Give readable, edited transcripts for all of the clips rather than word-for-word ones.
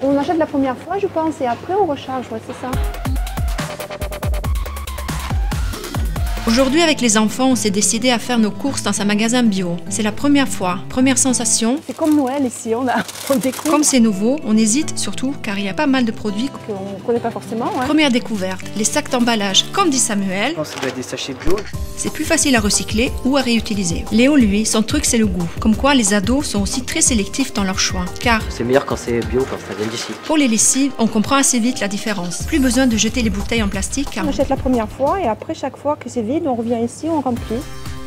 On achète la première fois, je pense, et après on recharge, ouais, c'est ça. Aujourd'hui, avec les enfants, on s'est décidé à faire nos courses dans un magasin bio. C'est la première fois. Première sensation. C'est comme Noël ici, on découvre. Comme c'est nouveau, on hésite surtout car il y a pas mal de produits qu'on ne connaît pas forcément. Ouais. Première découverte, les sacs d'emballage. Comme dit Samuel, je pense que ça doit être des sachets bio. C'est plus facile à recycler ou à réutiliser. Léo, lui, son truc c'est le goût. Comme quoi les ados sont aussi très sélectifs dans leur choix. Car c'est meilleur quand c'est bio, quand ça vient d'ici. Pour les lessives, on comprend assez vite la différence. Plus besoin de jeter les bouteilles en plastique. Car on achète la première fois et après chaque fois que c'est vide, on revient ici, on remplit.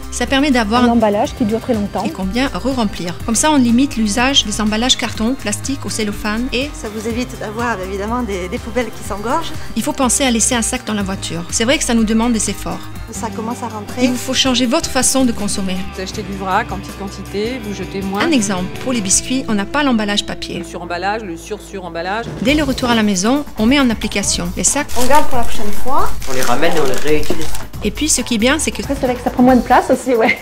Ça permet d'avoir un emballage qui dure très longtemps et qu'on vient re-remplir. Comme ça, on limite l'usage des emballages carton, plastique ou cellophane et ça vous évite d'avoir évidemment des poubelles qui s'engorgent. Il faut penser à laisser un sac dans la voiture. C'est vrai que ça nous demande des efforts. Ça commence à rentrer. Il vous faut changer votre façon de consommer. Vous achetez du vrac en petite quantité, vous jetez moins. Un exemple, pour les biscuits, on n'a pas l'emballage papier. Le suremballage, le sur-suremballage. Dès le retour à la maison, on met en application les sacs. On garde pour la prochaine fois. On les ramène et on les réutilise. Et puis ce qui est bien, c'est que c'est vrai que ça prend moins de place aussi, ouais.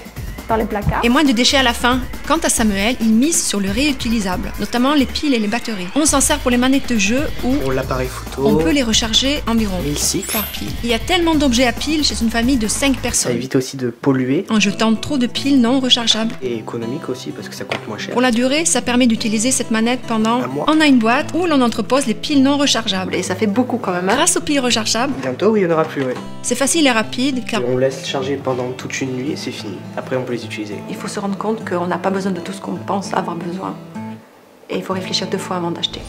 Dans les placards. Et moins de déchets à la fin. Quant à Samuel, il mise sur le réutilisable, notamment les piles et les batteries. On s'en sert pour les manettes de jeu ou pour l'appareil photo. On peut les recharger environ 1000 cycles par pile. Il y a tellement d'objets à piles chez une famille de 5 personnes. Ça évite aussi de polluer. En jetant trop de piles non rechargeables. Et économique aussi parce que ça coûte moins cher. Pour la durée, ça permet d'utiliser cette manette pendant un mois. On a une boîte où l'on entrepose les piles non rechargeables. Et ça fait beaucoup quand même. Grâce aux piles rechargeables, bientôt il n'y en aura plus, ouais. C'est facile et rapide car on laisse charger pendant toute une nuit et c'est fini. Après on peut les utiliser. Il faut se rendre compte qu'on n'a pas besoin de tout ce qu'on pense avoir besoin. Et il faut réfléchir 2 fois avant d'acheter.